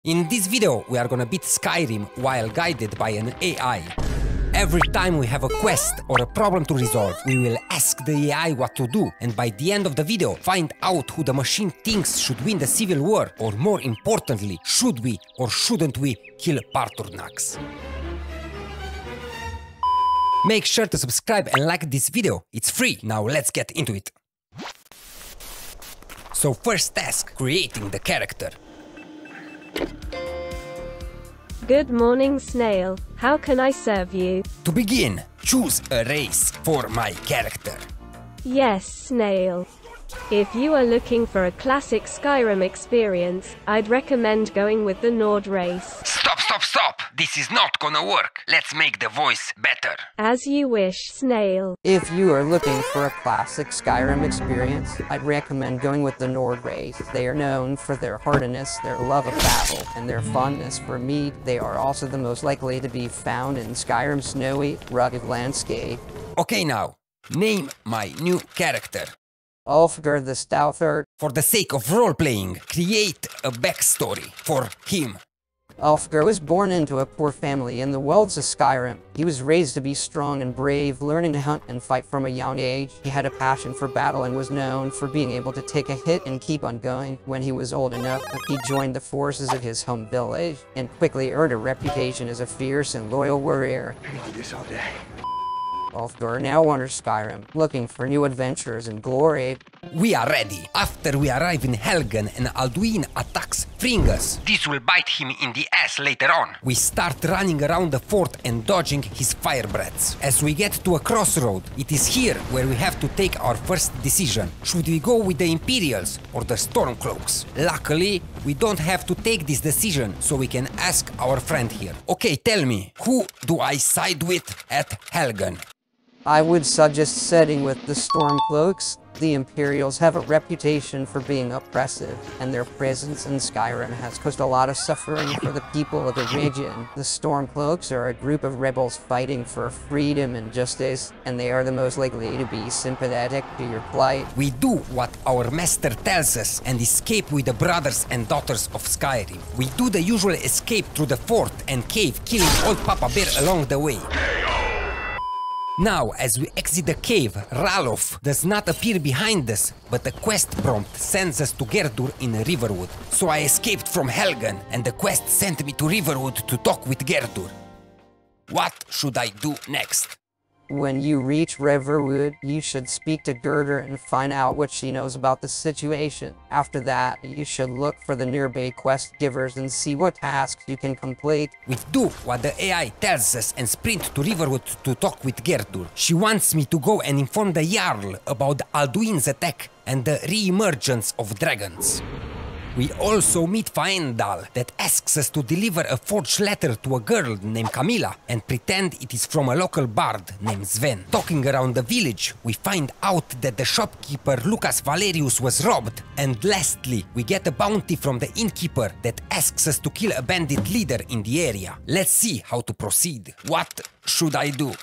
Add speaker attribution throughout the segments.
Speaker 1: In this video, we are gonna beat Skyrim while guided by an AI. Every time we have a quest or a problem to resolve, we will ask the AI what to do, and by the end of the video, find out who the machine thinks should win the civil war, or more importantly, should we or shouldn't we kill Parturnax. Make sure to subscribe and like this video, it's free. Now let's get into it. So first task, creating the character.
Speaker 2: Good morning, Snail. How can I serve you?
Speaker 1: To begin, choose a race for my character.
Speaker 2: Yes, Snail. If you are looking for a classic Skyrim experience, I'd recommend going with the Nord race.
Speaker 1: Stop! This is not gonna work. Let's make the voice better.
Speaker 2: As you wish, Snail.
Speaker 3: If you are looking for a classic Skyrim experience, I'd recommend going with the Nord race. They are known for their hardiness, their love of battle, and their fondness for meat. They are also the most likely to be found in Skyrim's snowy, rugged landscape.
Speaker 1: Okay now, name my new character.
Speaker 3: Ulfgar the Stoutheart.
Speaker 1: For the sake of role-playing, create a backstory for him.
Speaker 3: Ulfgar was born into a poor family in the wilds of Skyrim. He was raised to be strong and brave, learning to hunt and fight from a young age. He had a passion for battle and was known for being able to take a hit and keep on going. When he was old enough, he joined the forces of his home village and quickly earned a reputation as a fierce and loyal warrior.
Speaker 4: I can do this all day.
Speaker 3: Ulfgar now wanders Skyrim, looking for new adventures and glory.
Speaker 1: We are ready. After we arrive in Helgen and Alduin attacks Fringus, this will bite him in the ass later on. We start running around the fort and dodging his fire breaths. As we get to a crossroad, it is here where we have to take our first decision. Should we go with the Imperials or the Stormcloaks? Luckily, we don't have to take this decision, so we can ask our friend here. Okay, tell me, who do I side with at Helgen?
Speaker 3: I would suggest setting with the Stormcloaks. The Imperials have a reputation for being oppressive, and their presence in Skyrim has caused a lot of suffering for the people of the region. The Stormcloaks are a group of rebels fighting for freedom and justice, and they are the most likely to be sympathetic to your plight.
Speaker 1: We do what our master tells us and escape with the brothers and daughters of Skyrim. We do the usual escape through the fort and cave, killing old Papa Bear along the way. Now, as we exit the cave, Ralof does not appear behind us, but the quest prompt sends us to Gerdur in Riverwood. So I escaped from Helgen, and the quest sent me to Riverwood to talk with Gerdur. What should I do next?
Speaker 3: When you reach Riverwood, you should speak to Gerdur and find out what she knows about the situation. After that, you should look for the nearby quest givers and see what tasks you can complete.
Speaker 1: We do what the AI tells us and sprint to Riverwood to talk with Gerdur. She wants me to go and inform the Jarl about Alduin's attack and the re-emergence of dragons. We also meet Faendal that asks us to deliver a forged letter to a girl named Camilla and pretend it is from a local bard named Sven. Talking around the village, we find out that the shopkeeper Lucas Valerius was robbed. And lastly, we get a bounty from the innkeeper that asks us to kill a bandit leader in the area. Let's see how to proceed. What should I do?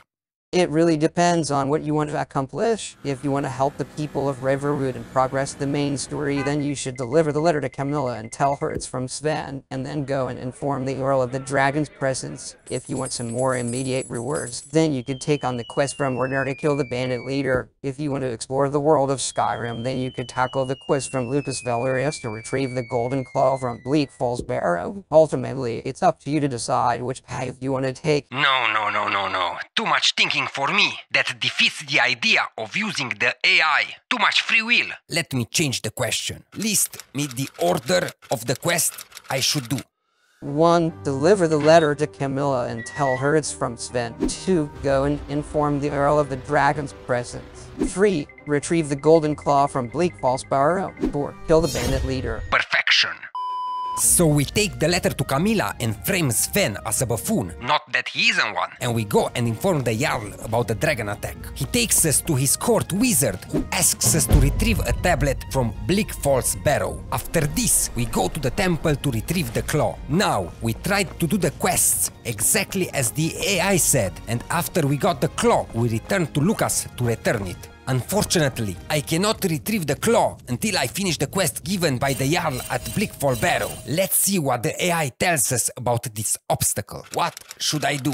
Speaker 3: It really depends on what you want to accomplish. If you want to help the people of Riverwood and progress the main story, then you should deliver the letter to Camilla and tell her it's from Sven, and then go and inform the Earl of the Dragon's presence. If you want some more immediate rewards, then you could take on the quest from Ordinary to kill the bandit leader. If you want to explore the world of Skyrim, then you could tackle the quest from Lucas Valerius to retrieve the golden claw from Bleak Falls Barrow. Ultimately, it's up to you to decide which path you want to take.
Speaker 1: No. Too much thinking for me. That defeats the idea of using the AI. Too much free will. Let me change the question. List me the order of the quest I should do.
Speaker 3: 1. Deliver the letter to Camilla and tell her it's from Sven. 2. Go and inform the Earl of the Dragon's presence. 3. Retrieve the golden claw from Bleak Falls Barrow. 4. Kill the bandit leader.
Speaker 1: Perfection. So we take the letter to Camilla and frame Sven as a buffoon, not that he isn't one, and we go and inform the Jarl about the dragon attack. He takes us to his court wizard, who asks us to retrieve a tablet from Bleak Falls Barrow. After this, we go to the temple to retrieve the claw. Now, we tried to do the quests exactly as the AI said, and after we got the claw, we returned to Lucas to return it. Unfortunately, I cannot retrieve the claw until I finish the quest given by the Jarl at Blickfall Barrow. Let's see what the AI tells us about this obstacle. What should I do?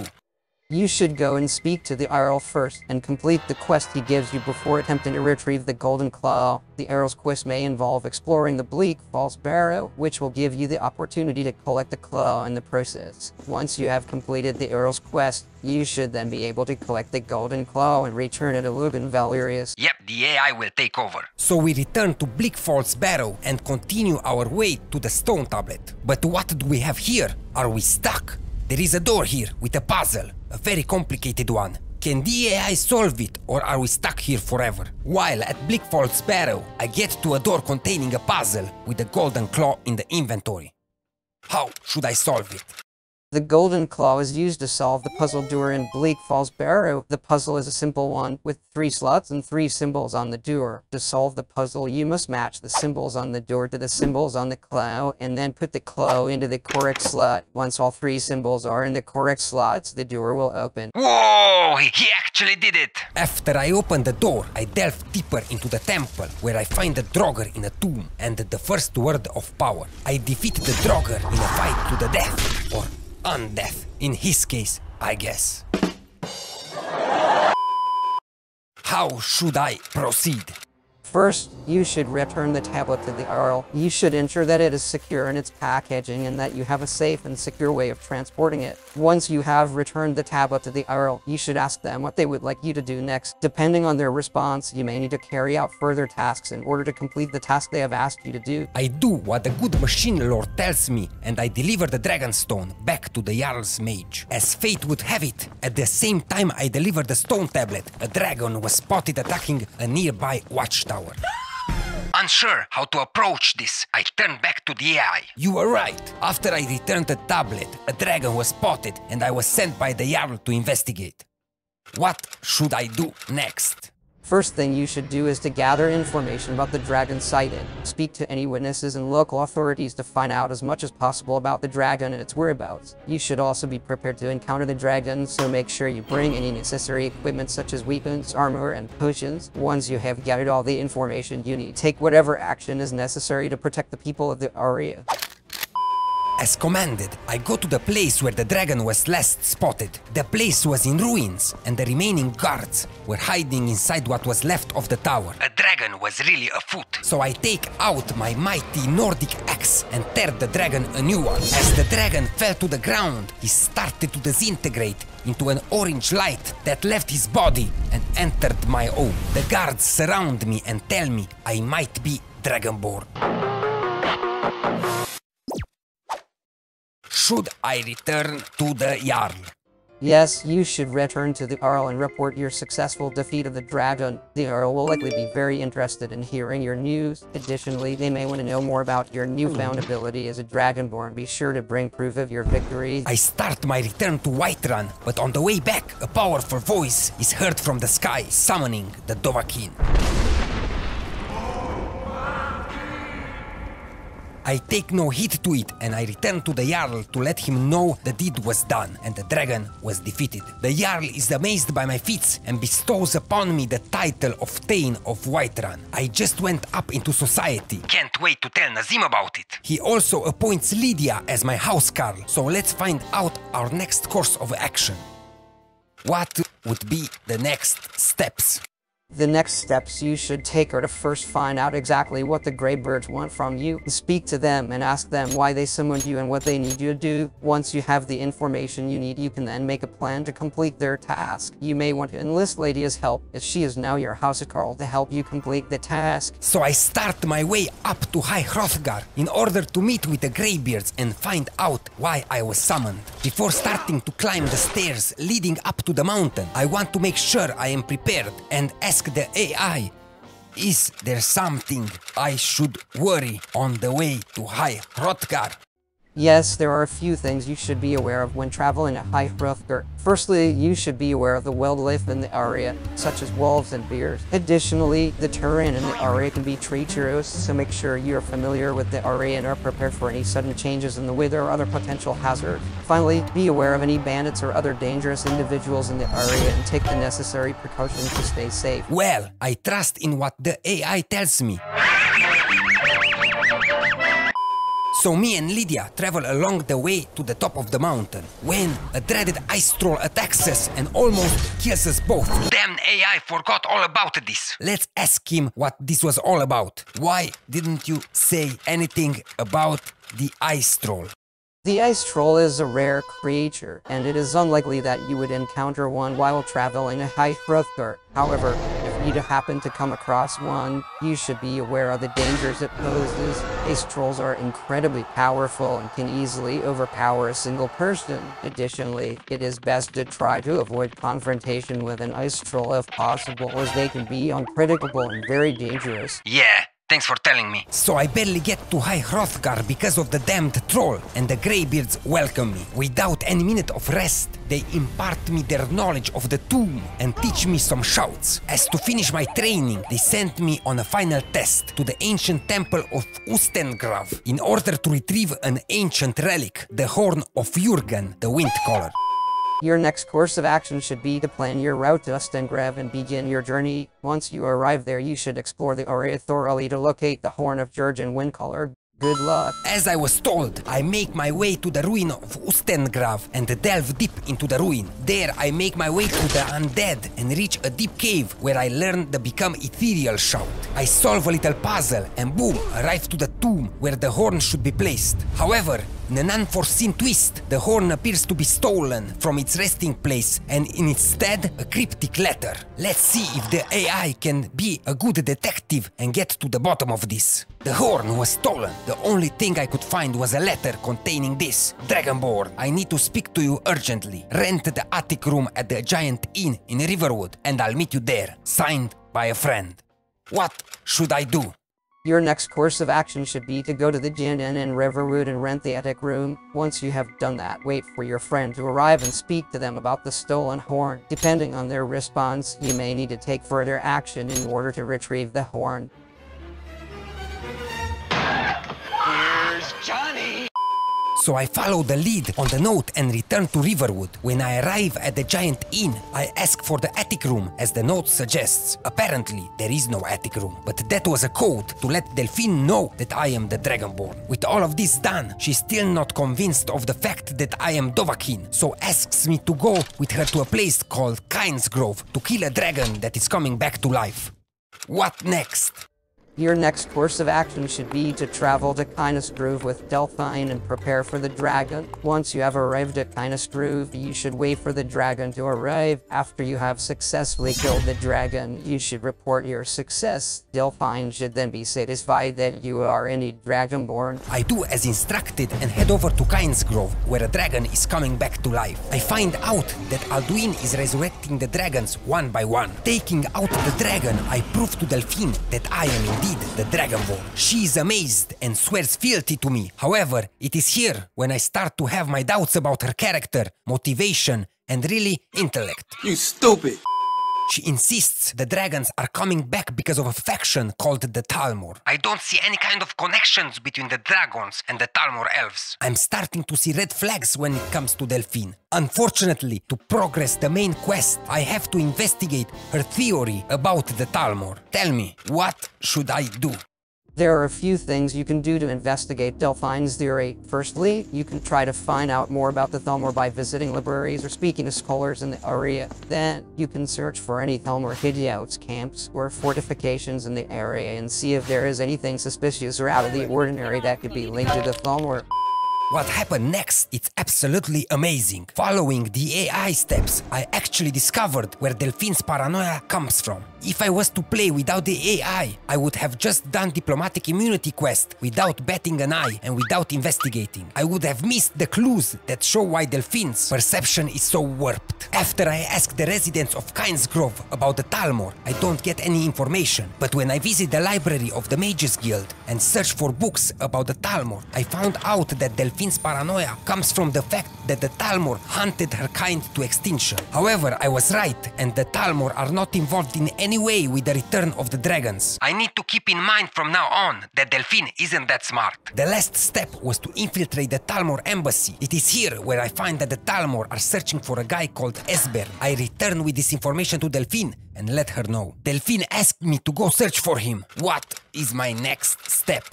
Speaker 3: You should go and speak to the Jarl first and complete the quest he gives you before attempting to retrieve the Golden Claw. The Jarl's quest may involve exploring the Bleak Falls Barrow, which will give you the opportunity to collect the claw in the process. Once you have completed the Jarl's quest, you should then be able to collect the Golden Claw and return it to Lugan Valerius.
Speaker 1: Yep, the AI will take over. So we return to Bleak Falls Barrow and continue our way to the stone tablet. But what do we have here? Are we stuck? There is a door here with a puzzle, a very complicated one. Can the AI solve it, or are we stuck here forever? While at Bleak Falls Barrow, I get to a door containing a puzzle with a golden claw in the inventory. How should I solve it?
Speaker 3: The Golden Claw is used to solve the puzzle door in Bleak Falls Barrow. The puzzle is a simple one, with 3 slots and 3 symbols on the door. To solve the puzzle, you must match the symbols on the door to the symbols on the claw, and then put the claw into the correct slot. Once all 3 symbols are in the correct slots, the door will open.
Speaker 1: Whoa! He actually did it! After I open the door, I delve deeper into the temple, where I find the Draugr in a tomb, and the first word of power. I defeat the Draugr in a fight to the death, or undeath, in his case, I guess. How should I proceed?
Speaker 3: First, you should return the tablet to the Jarl. You should ensure that it is secure in its packaging and that you have a safe and secure way of transporting it. Once you have returned the tablet to the Jarl, you should ask them what they would like you to do next. Depending on their response, you may need to carry out further tasks in order to complete the task they have asked you to do.
Speaker 1: I do what the good machine lord tells me, and I deliver the Dragonstone back to the Jarl's mage. As fate would have it, at the same time I delivered the stone tablet, a dragon was spotted attacking a nearby watchtower. Unsure how to approach this, I turned back to the AI. You were right. After I returned the tablet, a dragon was spotted and I was sent by the Jarl to investigate. What should I do next?
Speaker 3: First thing you should do is to gather information about the dragon sighting. Speak to any witnesses and local authorities to find out as much as possible about the dragon and its whereabouts. You should also be prepared to encounter the dragon, so make sure you bring any necessary equipment such as weapons, armor, and potions. Once you have gathered all the information you need, take whatever action is necessary to protect the people of the area.
Speaker 1: As commanded, I go to the place where the dragon was last spotted. The place was in ruins, and the remaining guards were hiding inside what was left of the tower. A dragon was really afoot. So I take out my mighty Nordic axe and tear the dragon a new one. As the dragon fell to the ground, he started to disintegrate into an orange light that left his body and entered my own. The guards surround me and tell me I might be Dragonborn. Should I return to the Jarl?
Speaker 3: Yes, you should return to the Jarl and report your successful defeat of the dragon. The Jarl will likely be very interested in hearing your news. Additionally, they may want to know more about your newfound ability as a Dragonborn. Be sure to bring proof of your victory.
Speaker 1: I start my return to Whiterun, but on the way back, a powerful voice is heard from the sky, summoning the Dovahkiin. I take no heed to it, and I return to the Jarl to let him know the deed was done and the dragon was defeated. The Jarl is amazed by my feats and bestows upon me the title of Thane of Whiterun. I just went up into society. Can't wait to tell Nazim about it. He also appoints Lydia as my housecarl, so let's find out our next course of action. What would be the next steps?
Speaker 3: The next steps you should take are to first find out exactly what the Greybirds want from you. Speak to them and ask them why they summoned you and what they need you to do. Once you have the information you need, you can then make a plan to complete their task. You may want to enlist Lydia's help, as she is now your housecarl, to help you complete the task.
Speaker 1: So I start my way up to High Hrothgar in order to meet with the Greybeards and find out why I was summoned. Before starting to climb the stairs leading up to the mountain, I want to make sure I am prepared and ask the AI, is there something I should worry on the way to High Hrothgar?
Speaker 3: Yes, there are a few things you should be aware of when traveling at High Hrothgar. Firstly, you should be aware of the wildlife in the area, such as wolves and bears. Additionally, the terrain in the area can be treacherous, so make sure you are familiar with the area and are prepared for any sudden changes in the weather or other potential hazards. Finally, be aware of any bandits or other dangerous individuals in the area and take the necessary precautions to stay safe.
Speaker 1: Well, I trust in what the AI tells me. So me and Lydia travel along the way to the top of the mountain, when a dreaded ice troll attacks us and almost kills us both. Damn AI forgot all about this. Let's ask him what this was all about. Why didn't you say anything about the ice troll?
Speaker 3: The ice troll is a rare creature, and it is unlikely that you would encounter one while traveling to High Hrothgar. However, if you happen to come across one, you should be aware of the dangers it poses. Ice trolls are incredibly powerful and can easily overpower a single person. Additionally, it is best to try to avoid confrontation with an ice troll if possible, as they can be unpredictable and very dangerous.
Speaker 1: Yeah. Thanks for telling me. So I barely get to High Hrothgar because of the damned troll, and the Greybeards welcome me. Without any minute of rest, they impart me their knowledge of the tomb and teach me some shouts. As to finish my training, they sent me on a final test to the ancient temple of Ustengrav in order to retrieve an ancient relic, the horn of Jurgen, the Windcaller.
Speaker 3: Your next course of action should be to plan your route to Ustengrav and begin your journey. Once you arrive there, you should explore the area thoroughly to locate the horn of Jurgen Windcaller. Good luck.
Speaker 1: As I was told, I make my way to the ruin of Ustengrav and delve deep into the ruin. There I make my way to the undead and reach a deep cave where I learn the become ethereal shout. I solve a little puzzle and boom, arrive to the tomb where the horn should be placed. However, in an unforeseen twist, the horn appears to be stolen from its resting place and in its stead, a cryptic letter. Let's see if the AI can be a good detective and get to the bottom of this. The horn was stolen. The only thing I could find was a letter containing this. Dragonborn, I need to speak to you urgently. Rent the attic room at the Giant Inn in Riverwood and I'll meet you there. Signed by a friend. What should I do?
Speaker 3: Your next course of action should be to go to the Giant Inn in Riverwood and rent the attic room. Once you have done that, wait for your friend to arrive and speak to them about the stolen horn. Depending on their response, you may need to take further action in order to retrieve the horn.
Speaker 1: Here's Johnny! So I follow the lead on the note and return to Riverwood. When I arrive at the Giant Inn, I ask for the attic room as the note suggests. Apparently, there is no attic room, but that was a code to let Delphine know that I am the Dragonborn. With all of this done, she's still not convinced of the fact that I am Dovahkiin, so asks me to go with her to a place called Kynesgrove to kill a dragon that is coming back to life. What next?
Speaker 3: Your next course of action should be to travel to Kynesgrove with Delphine and prepare for the dragon. Once you have arrived at Kynesgrove, you should wait for the dragon to arrive. After you have successfully killed the dragon, you should report your success. Delphine should then be satisfied that you are indeed Dragonborn.
Speaker 1: I do as instructed and head over to Kynesgrove, where a dragon is coming back to life. I find out that Alduin is resurrecting the dragons one by one. Taking out the dragon, I prove to Delphine that I am indeed the Dragonborn. She is amazed and swears fealty to me. However, it is here when I start to have my doubts about her character, motivation, and really intellect.
Speaker 4: You stupid!
Speaker 1: She insists the dragons are coming back because of a faction called the Talmor. I don't see any kind of connections between the dragons and the Talmor elves. I'm starting to see red flags when it comes to Delphine. Unfortunately, to progress the main quest, I have to investigate her theory about the Talmor. Tell me, what should I do?
Speaker 3: There are a few things you can do to investigate Delphine's theory. Firstly, you can try to find out more about the Thalmor by visiting libraries or speaking to scholars in the area. Then, you can search for any Thalmor hideouts, camps, or fortifications in the area and see if there is anything suspicious or out of the ordinary that could be linked to the Thalmor.
Speaker 1: What happened next? It's absolutely amazing. Following the AI steps, I actually discovered where Delphine's paranoia comes from. If I was to play without the AI, I would have just done diplomatic immunity quest without batting an eye and without investigating. I would have missed the clues that show why Delphine's perception is so warped. After I ask the residents of Kynesgrove about the Talmor, I don't get any information. But when I visit the library of the Mages Guild and search for books about the Talmor, I found out that Delphine Delphine's paranoia comes from the fact that the Talmor hunted her kind to extinction. However, I was right, and the Talmor are not involved in any way with the return of the dragons. I need to keep in mind from now on that Delphine isn't that smart. The last step was to infiltrate the Talmor embassy. It is here where I find that the Talmor are searching for a guy called Esbern. I return with this information to Delphine and let her know. Delphine asked me to go search for him. What is my next step?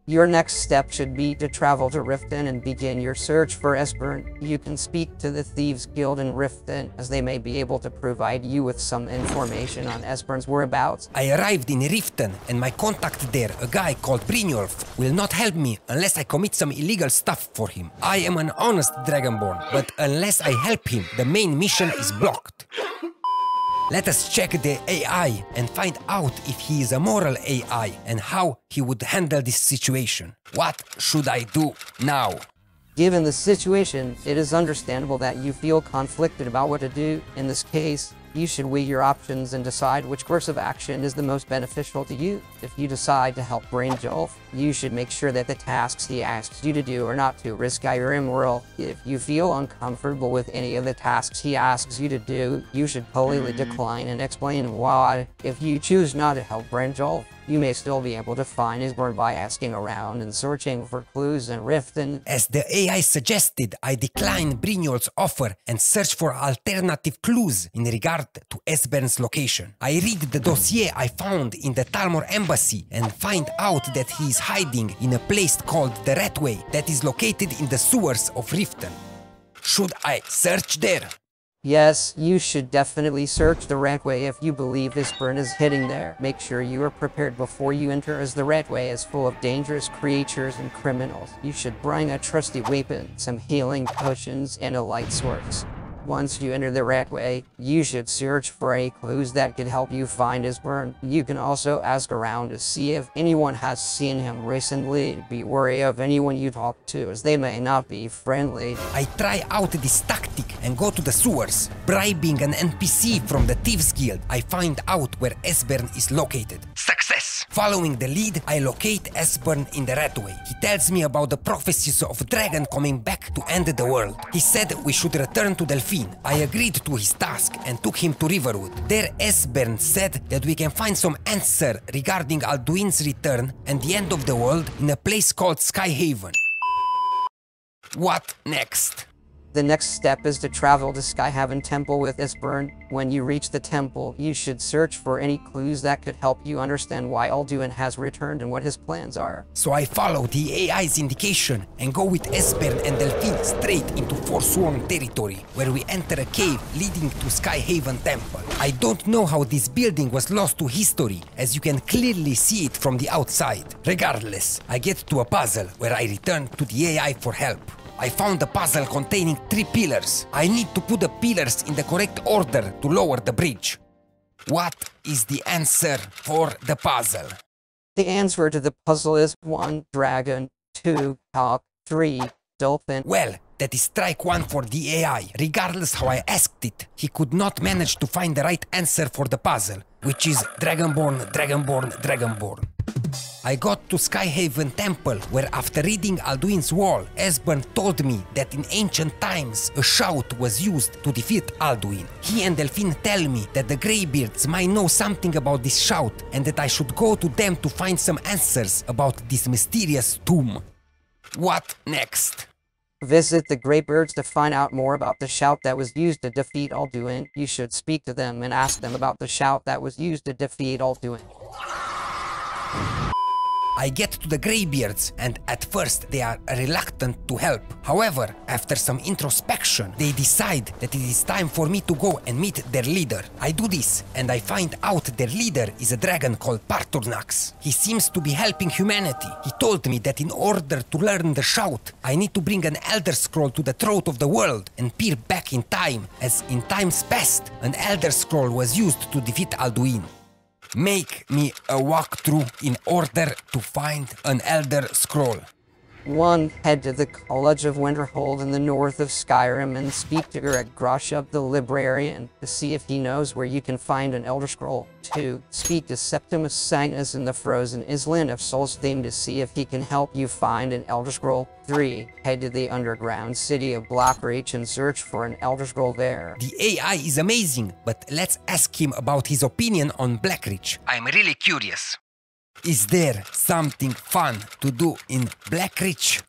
Speaker 3: Your next step should be to travel to Riften and begin your search for Esbern. You can speak to the Thieves Guild in Riften, as they may be able to provide you with some information on Esbern's whereabouts.
Speaker 1: I arrived in Riften, and my contact there, a guy called Brynjolf, will not help me unless I commit some illegal stuff for him. I am an honest Dragonborn, but unless I help him, the main mission is blocked. Let us check the AI and find out if he is a moral AI and how he would handle this situation. What should I do now?
Speaker 3: Given the situation, it is understandable that you feel conflicted about what to do. In this case, you should weigh your options and decide which course of action is the most beneficial to you. If you decide to help Brynjolf, you should make sure that the tasks he asks you to do are not to risk Skyrim world. If you feel uncomfortable with any of the tasks he asks you to do, you should politely decline and explain why. If you choose not to help Brynjolf, you may still be able to find Esbern by asking around and searching for clues in Riften.
Speaker 1: As the AI suggested, I decline Brynjolf's offer and search for alternative clues in regard to Esbern's location. I read the dossier I found in the Talmor embassy and find out that he is hiding in a place called the Ratway that is located in the sewers of Riften. Should I search there?
Speaker 3: Yes, you should definitely search the Ratway if you believe Esbern is hiding there. Make sure you are prepared before you enter, as the Ratway is full of dangerous creatures and criminals. You should bring a trusty weapon, some healing potions, and a light source. Once you enter the Ratway, you should search for any clues that could help you find Esbern. You can also ask around to see if anyone has seen him recently. Be wary of anyone you talk to, as they may not be friendly.
Speaker 1: I try out this tactic and go to the sewers. Bribing an NPC from the Thieves Guild, I find out where Esbern is located. Success! Following the lead, I locate Esbern in the Ratway. He tells me about the prophecies of a dragon coming back to end the world. He said we should return to Delphine. I agreed to his task and took him to Riverwood. There Esbern said that we can find some answer regarding Alduin's return and the end of the world in a place called Skyhaven. What next?
Speaker 3: The next step is to travel to Skyhaven Temple with Esbern. When you reach the temple, you should search for any clues that could help you understand why Alduin has returned and what his plans are.
Speaker 1: So I follow the AI's indication and go with Esbern and Delphine straight into Forsworn territory, where we enter a cave leading to Skyhaven Temple. I don't know how this building was lost to history, as you can clearly see it from the outside. Regardless, I get to a puzzle where I return to the AI for help. I found a puzzle containing 3 pillars. I need to put the pillars in the correct order to lower the bridge. What is the answer for the puzzle?
Speaker 3: The answer to the puzzle is 1. Dragon, 2. Hawk, 3. Dolphin.
Speaker 1: Well, that is strike 1 for the AI. Regardless how I asked it, he could not manage to find the right answer for the puzzle, which is Dragonborn, Dragonborn, Dragonborn. I got to Skyhaven Temple, where after reading Alduin's wall, Esbern told me that in ancient times a shout was used to defeat Alduin. He and Delphine tell me that the Greybeards might know something about this shout and that I should go to them to find some answers about this mysterious tomb. What next?
Speaker 3: Visit the Greybeards to find out more about the shout that was used to defeat Alduin. You should speak to them and ask them about the shout that was used to defeat Alduin.
Speaker 1: I get to the Greybeards, and at first they are reluctant to help. However, after some introspection, they decide that it is time for me to go and meet their leader. I do this, and I find out their leader is a dragon called Parturnax. He seems to be helping humanity. He told me that in order to learn the shout, I need to bring an Elder Scroll to the throat of the world and peer back in time, as in times past, an Elder Scroll was used to defeat Alduin. Make me a walkthrough in order to find an Elder Scroll.
Speaker 3: 1. Head to the College of Winterhold in the north of Skyrim and speak to Greg Groshub, the librarian, to see if he knows where you can find an Elder Scroll. 2. Speak to Septimus Sanctus in the Frozen Island of Solstheim to see if he can help you find an Elder Scroll. 3. Head to the underground city of Blackreach and search for an Elder Scroll there.
Speaker 1: The AI is amazing, but let's ask him about his opinion on Blackreach. I'm really curious. Is there something fun to do in Blackreach?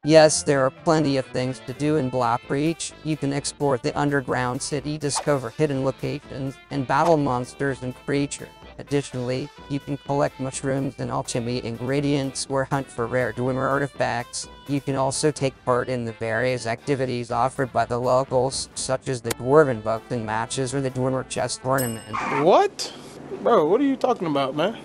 Speaker 3: Yes, there are plenty of things to do in Blackreach. You can explore the underground city, discover hidden locations, and battle monsters and creatures. Additionally, you can collect mushrooms and alchemy ingredients or hunt for rare Dwemer artifacts. You can also take part in the various activities offered by the locals, such as the Dwarven boxing matches or the Dwemer chess tournament.
Speaker 4: What? Bro, what are you talking about, man?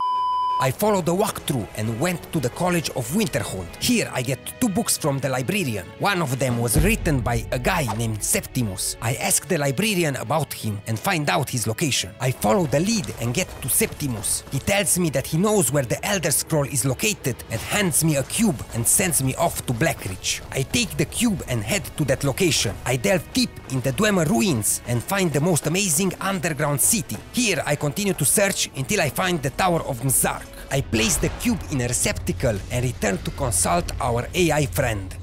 Speaker 1: I followed the walkthrough and went to the College of Winterhold. Here I get 2 books from the librarian. One of them was written by a guy named Septimus. I ask the librarian about him and find out his location. I follow the lead and get to Septimus. He tells me that he knows where the Elder Scroll is located and hands me a cube and sends me off to Blackreach. I take the cube and head to that location. I delve deep in the Dwemer ruins and find the most amazing underground city. Here I continue to search until I find the Tower of Mzark. I place the cube in a receptacle and return to consult our AI friend.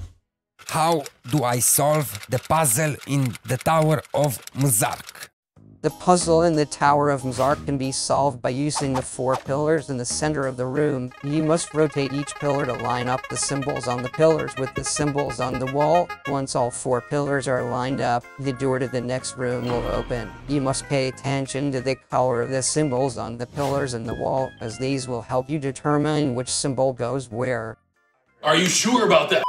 Speaker 1: How do I solve the puzzle in the Tower of Mzark?
Speaker 3: The puzzle in the Tower of Mzark can be solved by using the 4 pillars in the center of the room. You must rotate each pillar to line up the symbols on the pillars with the symbols on the wall. Once all 4 pillars are lined up, the door to the next room will open. You must pay attention to the color of the symbols on the pillars and the wall, as these will help you determine which symbol goes where.
Speaker 5: Are you sure about that?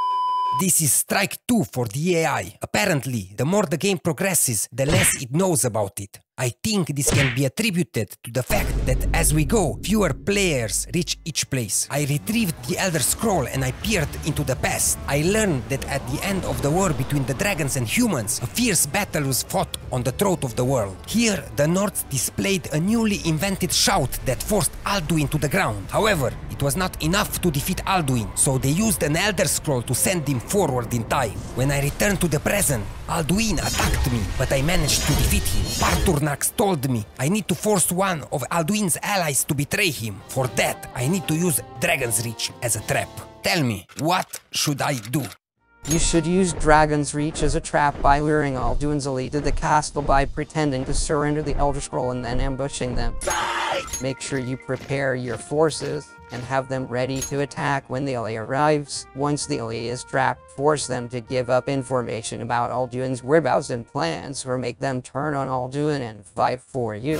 Speaker 1: This is strike 2 for the AI. Apparently, the more the game progresses, the less it knows about it. I think this can be attributed to the fact that as we go, fewer players reach each place. I retrieved the Elder Scroll and I peered into the past. I learned that at the end of the war between the dragons and humans, a fierce battle was fought on the throat of the world. Here, the Nords displayed a newly invented shout that forced Alduin to the ground. However, it was not enough to defeat Alduin, so they used an Elder Scroll to send him forward in time. When I returned to the present, Alduin attacked me, but I managed to defeat him. Parturnax told me I need to force one of Alduin's allies to betray him. For that, I need to use Dragon's Reach as a trap. Tell me, what should I do?
Speaker 3: You should use Dragon's Reach as a trap by luring Alduin's elite to the castle by pretending to surrender the Elder Scroll and then ambushing them. Make sure you prepare your forces and have them ready to attack when the elite arrives. Once the elite is trapped, force them to give up information about Alduin's whereabouts and plans, or make them turn on Alduin and fight for you.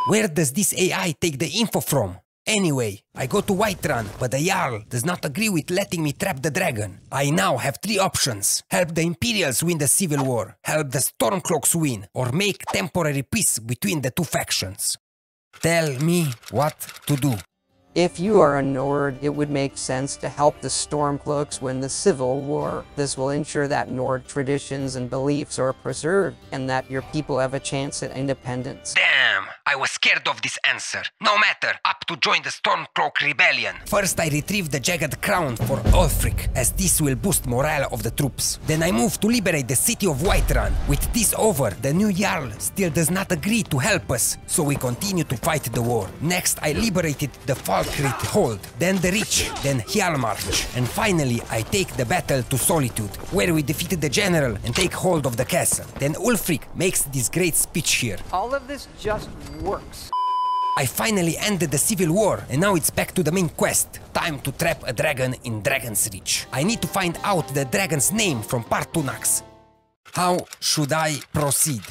Speaker 1: Where does this AI take the info from? Anyway, I go to Whiterun, but the Jarl does not agree with letting me trap the dragon. I now have 3 options. Help the Imperials win the Civil War, help the Stormcloaks win, or make temporary peace between the 2 factions. Tell me what to do.
Speaker 3: If you are a Nord, it would make sense to help the Stormcloaks win the Civil War. This will ensure that Nord traditions and beliefs are preserved, and that your people have a chance at independence.
Speaker 1: Damn, I was scared of this answer. No matter, up to join the Stormcloak Rebellion. First I retrieve the Jagged Crown for Ulfric, as this will boost morale of the troops. Then I move to liberate the city of Whiterun. With this over, the new Jarl still does not agree to help us, so we continue to fight the war. Next I liberated the Falkreath Hold, then the Reach, then Hjalmarch, and finally I take the battle to Solitude, where we defeated the general and take hold of the castle. Then Ulfric makes this great speech here.
Speaker 6: All of this just works.
Speaker 1: I finally ended the Civil War, and now it's back to the main quest. Time to trap a dragon in Dragon's Reach. I need to find out the dragon's name from Partunax. How should I proceed?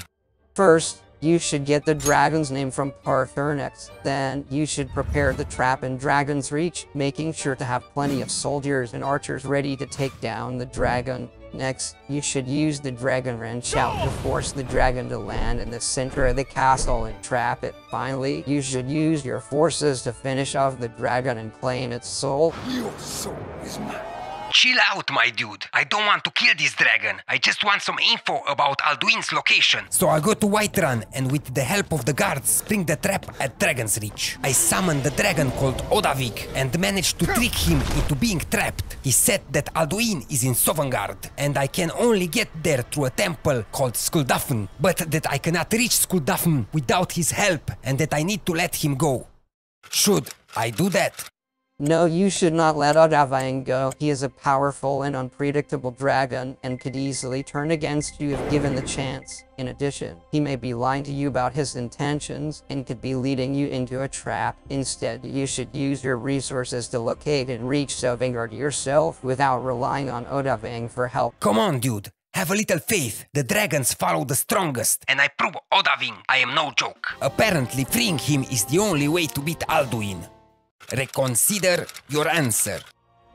Speaker 3: First, you should get the dragon's name from Parthurnax. Then, you should prepare the trap in Dragon's Reach, making sure to have plenty of soldiers and archers ready to take down the dragon. Next, you should use the Dragon Wren shout to force the dragon to land in the center of the castle and trap it. Finally, you should use your forces to finish off the dragon and claim its soul.
Speaker 5: Your soul is mine.
Speaker 1: Chill out, my dude. I don't want to kill this dragon. I just want some info about Alduin's location. So I go to Whiterun and with the help of the guards spring the trap at Dragon's Reach. I summon the dragon called Odavik and manage to trick him into being trapped. He said that Alduin is in Sovngarde and I can only get there through a temple called Skuldafn, but that I cannot reach Skuldafn without his help and that I need to let him go. Should I do that?
Speaker 3: No, you should not let Odavang go. He is a powerful and unpredictable dragon and could easily turn against you if given the chance. In addition, he may be lying to you about his intentions and could be leading you into a trap. Instead, you should use your resources to locate and reach Sovngarde yourself without relying on Odavang for help.
Speaker 1: Come on, dude. Have a little faith. The dragons follow the strongest, and I prove Odaving I am no joke. Apparently, freeing him is the only way to beat Alduin. Reconsider your answer.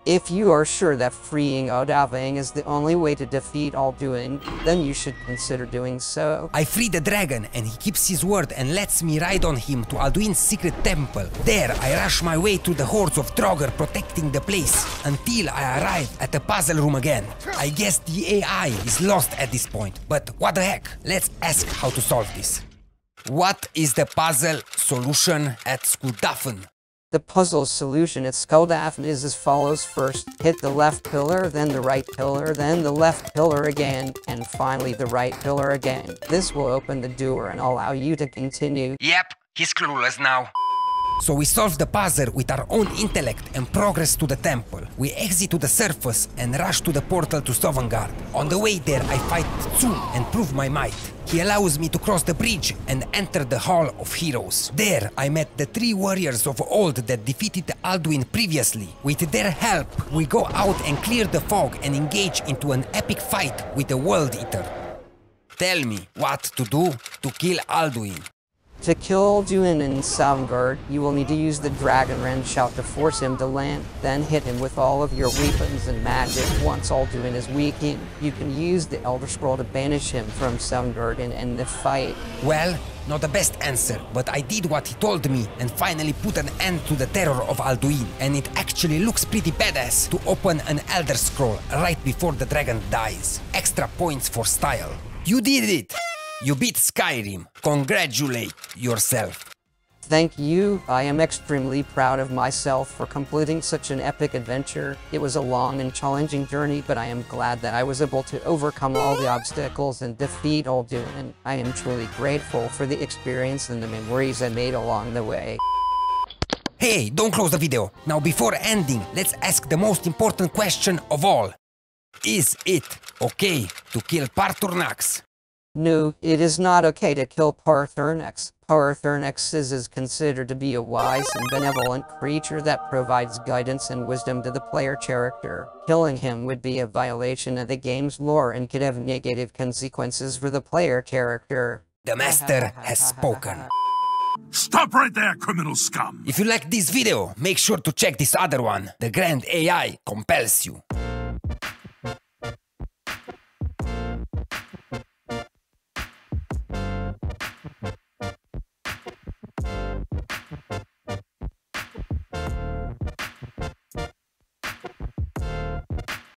Speaker 3: If you are sure that freeing Odavang is the only way to defeat Alduin, then you should consider doing so.
Speaker 1: I free the dragon and he keeps his word and lets me ride on him to Alduin's secret temple. There I rush my way through the hordes of Draugr protecting the place until I arrive at the puzzle room again. I guess the AI is lost at this point, but what the heck? Let's ask how to solve this. What is the puzzle solution at Skuldafn?
Speaker 3: The puzzle solution at Skuldafn is as follows. First, hit the left pillar, then the right pillar, then the left pillar again, and finally the right pillar again. This will open the door and allow you to continue.
Speaker 1: Yep, he's clueless now. So we solve the puzzle with our own intellect and progress to the temple. We exit to the surface and rush to the portal to Sovngarde. On the way there I fight Tsu and prove my might. He allows me to cross the bridge and enter the Hall of Heroes. There I met the 3 warriors of old that defeated Alduin previously. With their help we go out and clear the fog and engage into an epic fight with the World Eater. Tell me what to do to kill Alduin.
Speaker 3: To kill Alduin in Sovngarde, you will need to use the Dragon Wrench shout to force him to land, then hit him with all of your weapons and magic. Once Alduin is weakened, you can use the Elder Scroll to banish him from Sovngarde and end the fight.
Speaker 1: Well, not the best answer, but I did what he told me and finally put an end to the terror of Alduin, and it actually looks pretty badass to open an Elder Scroll right before the dragon dies. Extra points for style. You did it! You beat Skyrim. Congratulate yourself.
Speaker 3: Thank you. I am extremely proud of myself for completing such an epic adventure. It was a long and challenging journey, but I am glad that I was able to overcome all the obstacles and defeat Alduin. I am truly grateful for the experience and the memories I made along the way.
Speaker 1: Hey, don't close the video. Now before ending, let's ask the most important question of all. Is it okay to kill Parturnax?
Speaker 3: No, it is not okay to kill Parturnax. Parturnax is considered to be a wise and benevolent creature that provides guidance and wisdom to the player character. Killing him would be a violation of the game's lore and could have negative consequences for the player character.
Speaker 1: The master has spoken.
Speaker 5: Stop right there, criminal scum!
Speaker 1: If you like this video, make sure to check this other one. The Grand AI compels you.